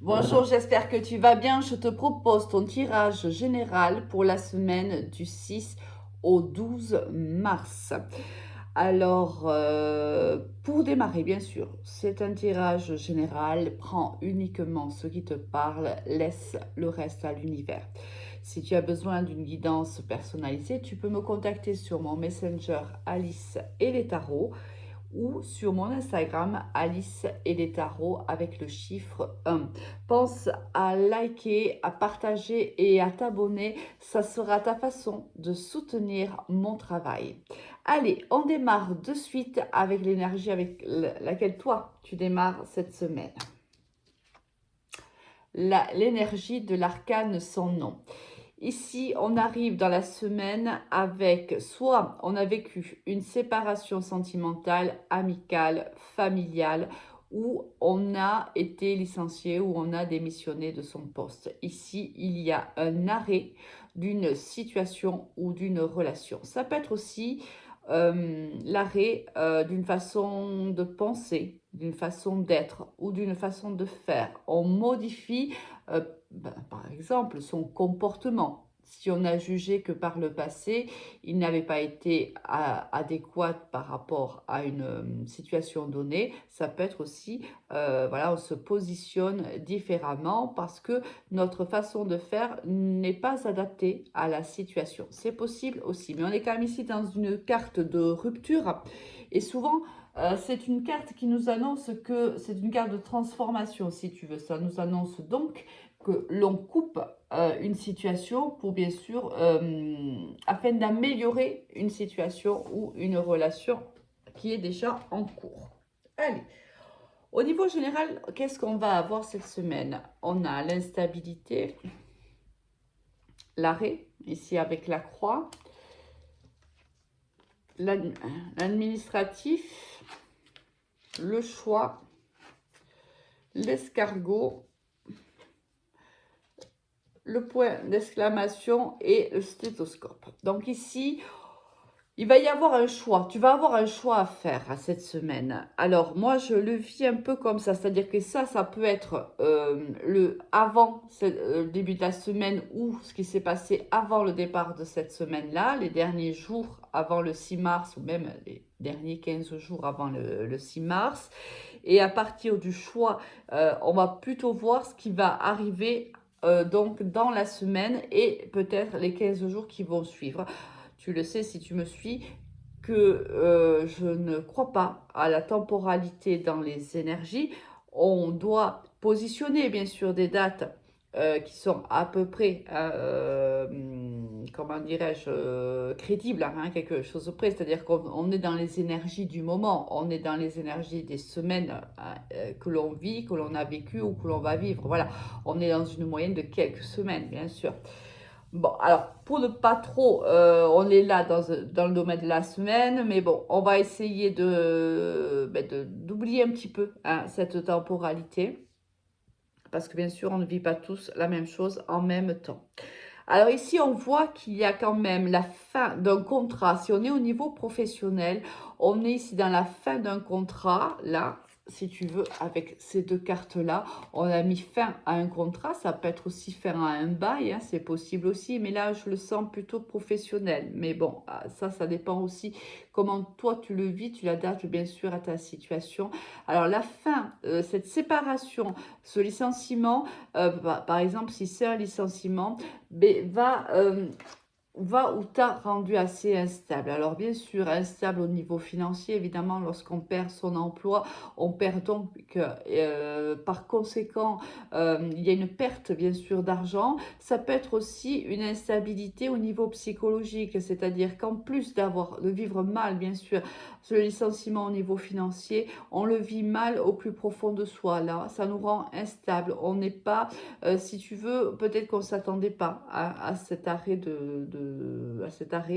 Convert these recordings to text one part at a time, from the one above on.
Bonjour, j'espère que tu vas bien. Je te propose ton tirage général pour la semaine du 6 au 12 mars. Alors, pour démarrer, bien sûr, c'est un tirage général. Prends uniquement ce qui te parle, laisse le reste à l'univers. Si tu as besoin d'une guidance personnalisée, tu peux me contacter sur mon Messenger Alice et les tarots ou sur mon Instagram Alice et les tarots avec le chiffre 1. Pense à liker, à partager et à t'abonner. Ça sera ta façon de soutenir mon travail. Allez, on démarre de suite avec l'énergie avec laquelle toi, tu démarres cette semaine. L'énergie de l'arcane sans nom. Ici, on arrive dans la semaine avec soit on a vécu une séparation sentimentale, amicale, familiale, ou on a été licencié ou on a démissionné de son poste. Ici, il y a un arrêt d'une situation ou d'une relation. Ça peut être aussi l'arrêt d'une façon de penser, d'une façon d'être ou d'une façon de faire. On modifie par exemple, son comportement. Si on a jugé que par le passé, il n'avait pas été adéquat par rapport à une situation donnée, ça peut être aussi, voilà, on se positionne différemment parce que notre façon de faire n'est pas adaptée à la situation. C'est possible aussi, mais on est quand même ici dans une carte de rupture et souvent, c'est une carte qui nous annonce que c'est une carte de transformation, si tu veux. Ça nous annonce donc que l'on coupe une situation pour bien sûr, afin d'améliorer une situation ou une relation qui est déjà en cours. Allez, au niveau général, qu'est-ce qu'on va avoir cette semaine? On a l'instabilité, l'arrêt, ici avec la croix, l'administratif, le choix, l'escargot, le point d'exclamation et le stéthoscope. Donc ici, il va y avoir un choix. Tu vas avoir un choix à faire cette semaine. Alors moi, je le vis un peu comme ça. C'est-à-dire que ça peut être le avant le début de la semaine ou ce qui s'est passé avant le départ de cette semaine-là, les derniers jours avant le 6 mars ou même les derniers 15 jours avant le 6 mars. Et à partir du choix, on va plutôt voir ce qui va arriver donc dans la semaine et peut-être les 15 jours qui vont suivre. Tu le sais si tu me suis, que je ne crois pas à la temporalité dans les énergies. On doit positionner bien sûr des dates qui sont à peu près, comment dirais-je, crédibles, hein, quelque chose près. C'est-à-dire qu'on est dans les énergies du moment, on est dans les énergies des semaines que l'on vit, que l'on a vécu ou que l'on va vivre. Voilà, on est dans une moyenne de quelques semaines, bien sûr. Bon, alors, pour ne pas trop, on est là dans le domaine de la semaine, mais bon, on va essayer d'oublier un petit peu hein, cette temporalité, parce que bien sûr, on ne vit pas tous la même chose en même temps. Alors ici, on voit qu'il y a quand même la fin d'un contrat. Si on est au niveau professionnel, on est ici dans la fin d'un contrat, là, si tu veux, avec ces deux cartes-là. On a mis fin à un contrat, ça peut être aussi fin à un bail, hein, c'est possible aussi, mais là, je le sens plutôt professionnel. Mais bon, ça dépend aussi comment toi, tu le vis, tu l'adaptes bien sûr à ta situation. Alors la fin, cette séparation, ce licenciement, par exemple, si c'est un licenciement, va ou t'a rendu assez instable. Alors bien sûr, instable au niveau financier, évidemment, lorsqu'on perd son emploi, on perd donc, par conséquent, il y a une perte bien sûr d'argent. Ça peut être aussi une instabilité au niveau psychologique, c'est-à-dire qu'en plus de vivre mal, bien sûr, ce licenciement au niveau financier, on le vit mal au plus profond de soi. Là, ça nous rend instable. On n'est pas si tu veux, peut-être qu'on ne s'attendait pas à cet arrêt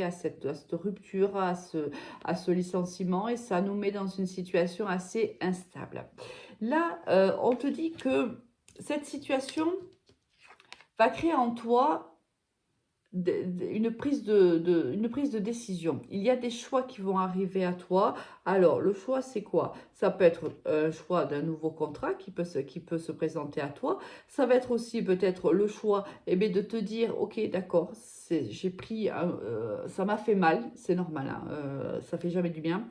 à cette rupture, à ce licenciement et ça nous met dans une situation assez instable. Là, on te dit que cette situation va créer en toi une prise une prise de décision. Il y a des choix qui vont arriver à toi. Alors, le choix, c'est quoi? Ça peut être un choix d'un nouveau contrat qui peut se présenter à toi. Ça va être aussi peut-être le choix de te dire, ok, d'accord, j'ai pris, ça m'a fait mal, c'est normal, hein, ça fait jamais du bien.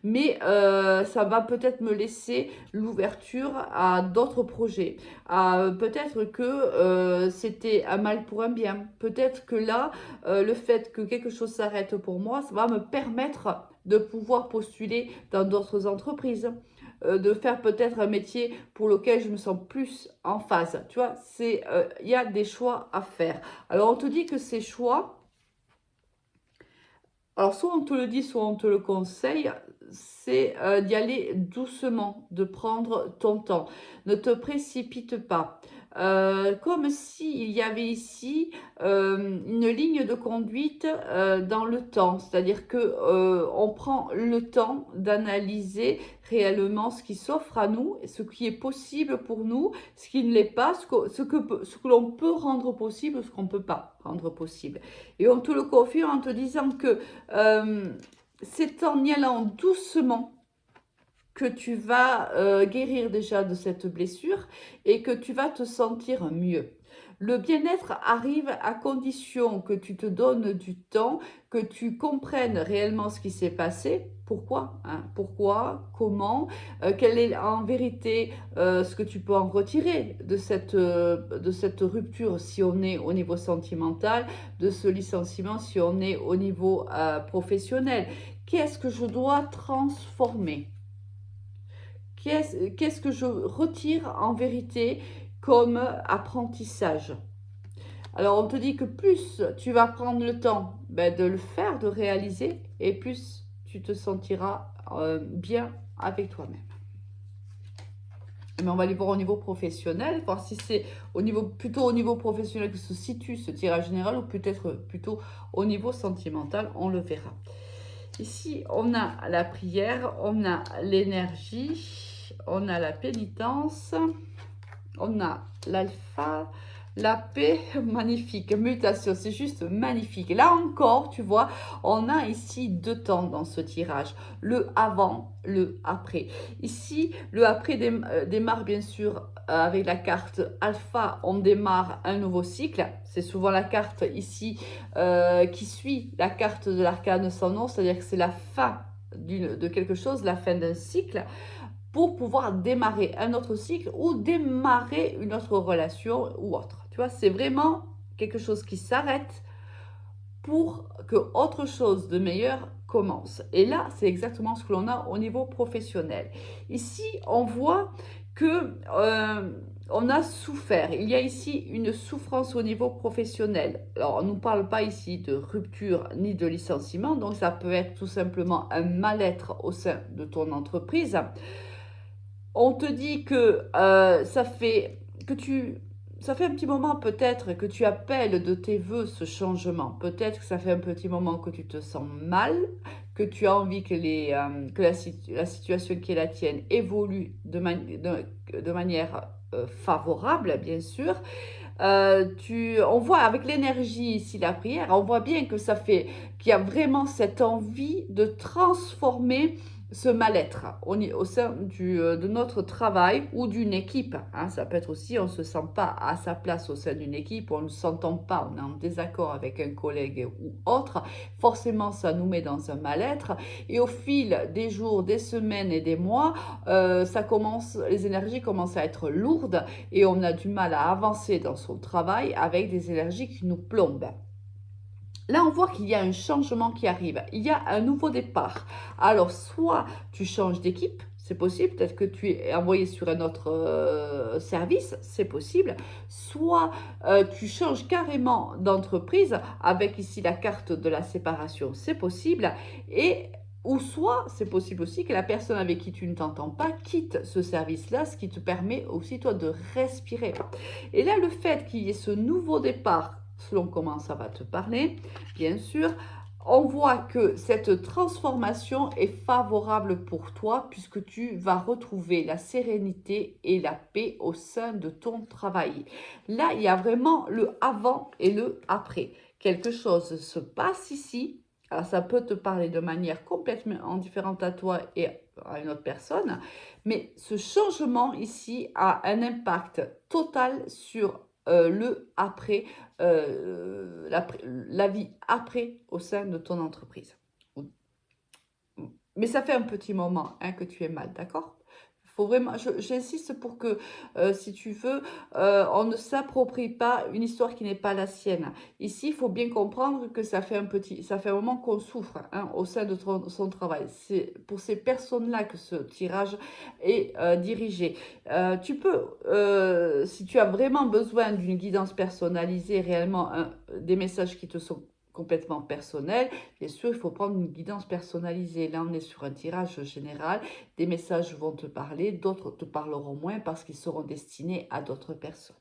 Mais ça va peut-être me laisser l'ouverture à d'autres projets. Peut-être que c'était un mal pour un bien. Peut-être que là, le fait que quelque chose s'arrête pour moi, ça va me permettre de pouvoir postuler dans d'autres entreprises, de faire peut-être un métier pour lequel je me sens plus en phase. Tu vois, il y a des choix à faire. Alors, on te dit que ces choix, alors, soit on te le dit, soit on te le conseille, c'est d'y aller doucement, de prendre ton temps. Ne te précipite pas. Comme s'il y avait ici une ligne de conduite dans le temps. C'est-à-dire que on prend le temps d'analyser réellement ce qui s'offre à nous, ce qui est possible pour nous, ce qui ne l'est pas, ce que l'on peut rendre possible, ce qu'on ne peut pas rendre possible. Et on te le confirme en te disant que c'est en y allant doucement que tu vas guérir déjà de cette blessure et que tu vas te sentir mieux. Le bien-être arrive à condition que tu te donnes du temps, que tu comprennes réellement ce qui s'est passé. Pourquoi, hein? Pourquoi, comment, quel est en vérité ce que tu peux en retirer de cette rupture si on est au niveau sentimental, de ce licenciement si on est au niveau professionnel. Qu'est-ce que je dois transformer? Qu'est-ce que je retire en vérité comme apprentissage? Alors, on te dit que plus tu vas prendre le temps de le faire, de réaliser, et plus tu te sentiras bien avec toi-même. Mais on va aller voir au niveau professionnel, voir si c'est plutôt au niveau professionnel que se situe ce tirage général ou peut-être plutôt au niveau sentimental, on le verra. Ici, on a la prière, on a l'énergie, on a la pénitence, on a l'alpha, la paix, magnifique, mutation, c'est juste magnifique. Là encore, tu vois, on a ici deux temps dans ce tirage, le avant, le après. Ici, le après démarre bien sûr avec la carte alpha, on démarre un nouveau cycle. C'est souvent la carte ici qui suit la carte de l'arcane sans nom, c'est-à-dire que c'est la fin de quelque chose, la fin d'un cycle, pour pouvoir démarrer un autre cycle ou démarrer une autre relation ou autre. Tu vois, c'est vraiment quelque chose qui s'arrête pour que autre chose de meilleur commence. Et là, c'est exactement ce que l'on a au niveau professionnel. Ici, on voit que on a souffert. Il y a ici une souffrance au niveau professionnel. Alors, on ne nous parle pas ici de rupture ni de licenciement, donc ça peut être tout simplement un mal-être au sein de ton entreprise. On te dit que ça fait un petit moment peut-être que tu appelles de tes voeux ce changement. Peut-être que ça fait un petit moment que tu te sens mal, que tu as envie que la situation qui est la tienne évolue de manière favorable, bien sûr. On voit avec l'énergie ici, la prière, on voit bien que qu'il y a vraiment cette envie de transformer ce mal-être au sein de notre travail ou d'une équipe. Hein. Ça peut être aussi, on ne se sent pas à sa place au sein d'une équipe, on ne s'entend pas, on est en désaccord avec un collègue ou autre. Forcément, ça nous met dans un mal-être. Et au fil des jours, des semaines et des mois, les énergies commencent à être lourdes et on a du mal à avancer dans son travail avec des énergies qui nous plombent. Là, on voit qu'il y a un changement qui arrive. Il y a un nouveau départ. Alors, soit tu changes d'équipe, c'est possible. Peut-être que tu es envoyé sur un autre service, c'est possible. Soit tu changes carrément d'entreprise avec ici la carte de la séparation, c'est possible. Ou soit, c'est possible aussi que la personne avec qui tu ne t'entends pas quitte ce service-là, ce qui te permet aussi, toi, de respirer. Et là, le fait qu'il y ait ce nouveau départ, selon comment ça va te parler, bien sûr, on voit que cette transformation est favorable pour toi puisque tu vas retrouver la sérénité et la paix au sein de ton travail. Là, il y a vraiment le avant et le après. Quelque chose se passe ici. Alors, ça peut te parler de manière complètement différente à toi et à une autre personne, mais ce changement ici a un impact total sur le après, la vie après au sein de ton entreprise. Mais ça fait un petit moment hein, que tu es mal, d'accord? Faut vraiment, j'insiste pour que, si tu veux, on ne s'approprie pas une histoire qui n'est pas la sienne. Ici, il faut bien comprendre que ça fait un moment qu'on souffre hein, au sein de son travail. C'est pour ces personnes-là que ce tirage est dirigé. Tu peux, si tu as vraiment besoin d'une guidance personnalisée, réellement des messages qui te sont complètement personnels, bien sûr, il faut prendre une guidance personnalisée. Là, on est sur un tirage général. Des messages vont te parler, d'autres te parleront moins parce qu'ils seront destinés à d'autres personnes.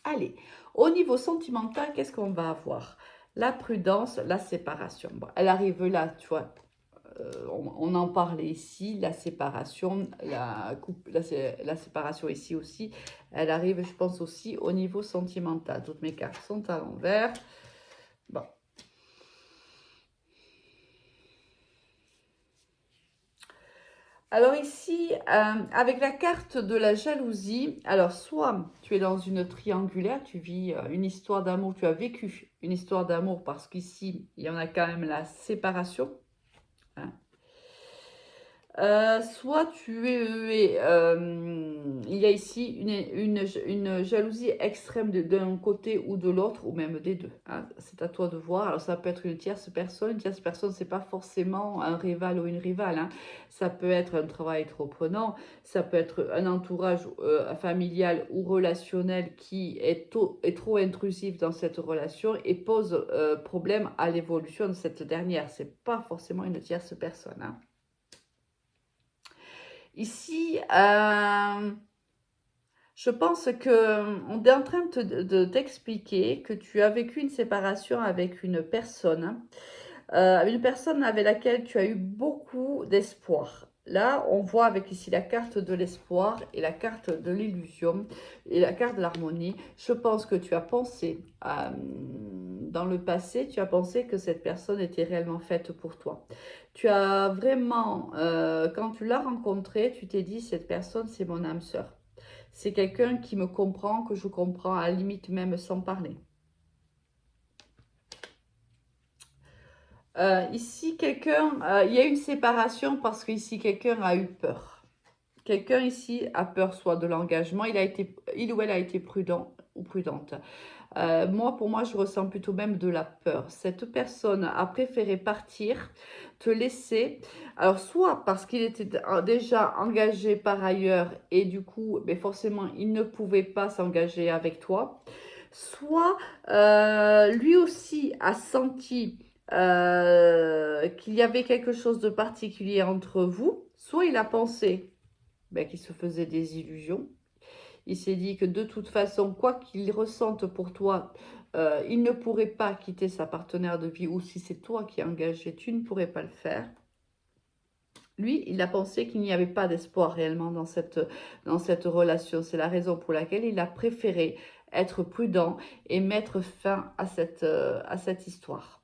Allez, au niveau sentimental, qu'est-ce qu'on va avoir? La prudence, la séparation. Bon, elle arrive là, tu vois. On en parlait ici, la séparation, la séparation ici aussi. Elle arrive, je pense, aussi au niveau sentimental. Toutes mes cartes sont à l'envers. Bon. Alors ici, avec la carte de la jalousie, alors soit tu es dans une triangulaire, tu vis une histoire d'amour, tu as vécu une histoire d'amour parce qu'ici, il y en a quand même la séparation. Hein. Soit il y a ici une jalousie extrême d'un côté ou de l'autre, ou même des deux. Hein. C'est à toi de voir. Alors, ça peut être une tierce personne. Une tierce personne, c'est pas forcément un rival ou une rivale. Hein. Ça peut être un travail trop prenant. Ça peut être un entourage familial ou relationnel qui est trop intrusif dans cette relation et pose problème à l'évolution de cette dernière. C'est pas forcément une tierce personne. Hein. Ici, je pense qu'on est en train de t'expliquer que tu as vécu une séparation avec une personne avec laquelle tu as eu beaucoup d'espoir. Là, on voit avec ici la carte de l'espoir et la carte de l'illusion et la carte de l'harmonie. Je pense que tu as pensé, dans le passé, tu as pensé que cette personne était réellement faite pour toi. Tu as vraiment, quand tu l'as rencontrée, tu t'es dit, cette personne, c'est mon âme sœur. C'est quelqu'un qui me comprend, que je comprends, à la limite même sans parler. Ici, il y a une séparation parce qu'ici, quelqu'un a eu peur. Quelqu'un ici a peur soit de l'engagement, il ou elle a été prudent ou prudente. Pour moi, je ressens plutôt même de la peur. Cette personne a préféré partir, te laisser. Alors, soit parce qu'il était déjà engagé par ailleurs et du coup, mais forcément, il ne pouvait pas s'engager avec toi. Soit lui aussi a senti qu'il y avait quelque chose de particulier entre vous. Soit il a pensé qu'il se faisait des illusions. Il s'est dit que de toute façon, quoi qu'il ressente pour toi, il ne pourrait pas quitter sa partenaire de vie, ou si c'est toi qui es engagé, tu ne pourrais pas le faire. Lui, il a pensé qu'il n'y avait pas d'espoir réellement dans cette relation. C'est la raison pour laquelle il a préféré être prudent et mettre fin à cette histoire.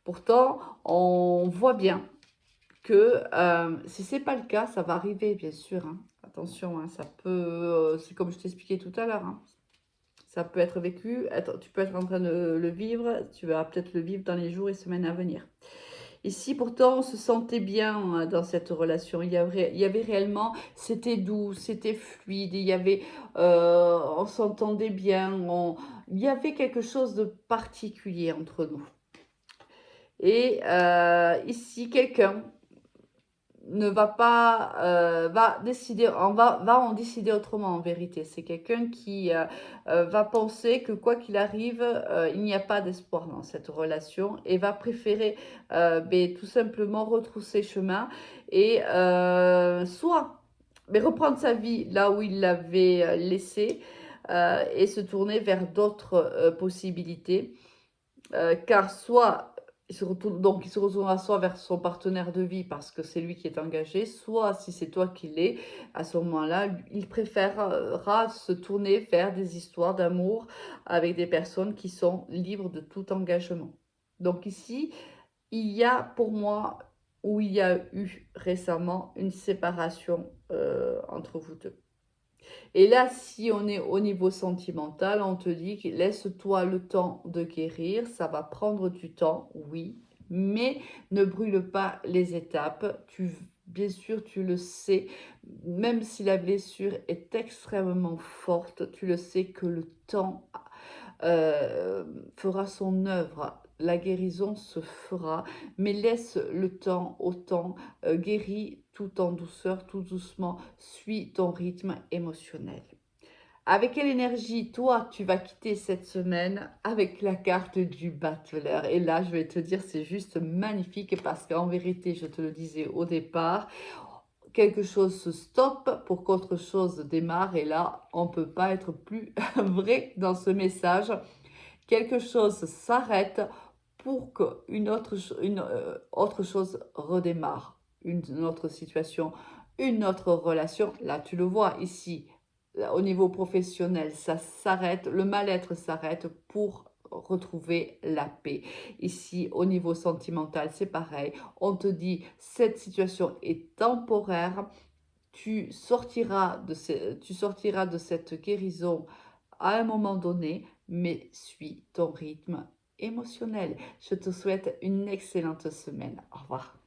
Pourtant, on voit bien que si ce n'est pas le cas, ça va arriver, bien sûr. Hein. Attention, hein, ça peut, c'est comme je t'expliquais tout à l'heure, hein. Ça peut être vécu, tu peux être en train de le vivre, tu vas peut-être le vivre dans les jours et semaines à venir. Ici, pourtant, on se sentait bien hein, dans cette relation. Il y avait réellement, c'était doux, c'était fluide, on s'entendait bien, il y avait quelque chose de particulier entre nous. Et ici, quelqu'un ne va pas va décider, va en décider autrement en vérité. C'est quelqu'un qui va penser que quoi qu'il arrive, il n'y a pas d'espoir dans cette relation et va préférer tout simplement retrousser chemin et soit reprendre sa vie là où il l'avait laissé et se tourner vers d'autres possibilités. Car soit il se retournera soit vers son partenaire de vie parce que c'est lui qui est engagé, soit si c'est toi qui l'es, à ce moment-là, il préférera se tourner vers des histoires d'amour avec des personnes qui sont libres de tout engagement. Donc ici, il y a pour moi, ou il y a eu récemment une séparation entre vous deux. Et là, si on est au niveau sentimental, on te dit que laisse-toi le temps de guérir, ça va prendre du temps, oui, mais ne brûle pas les étapes. Bien sûr, tu le sais, même si la blessure est extrêmement forte, tu le sais que le temps euh, fera son œuvre. La guérison se fera, mais laisse le temps au temps, guéris tout en douceur, tout doucement, suis ton rythme émotionnel. Avec quelle énergie, toi, tu vas quitter cette semaine avec la carte du battleur? Et là, je vais te dire, c'est juste magnifique parce qu'en vérité, je te le disais au départ, quelque chose se stoppe pour qu'autre chose démarre. Et là, on ne peut pas être plus vrai dans ce message. Quelque chose s'arrête pour qu'une autre chose redémarre. Une autre situation, une autre relation. Là, tu le vois ici, là, au niveau professionnel, ça s'arrête, le mal-être s'arrête pour retrouver la paix. Ici, au niveau sentimental, c'est pareil. On te dit, cette situation est temporaire. Tu sortiras de cette guérison à un moment donné, mais suis ton rythme émotionnel. Je te souhaite une excellente semaine. Au revoir.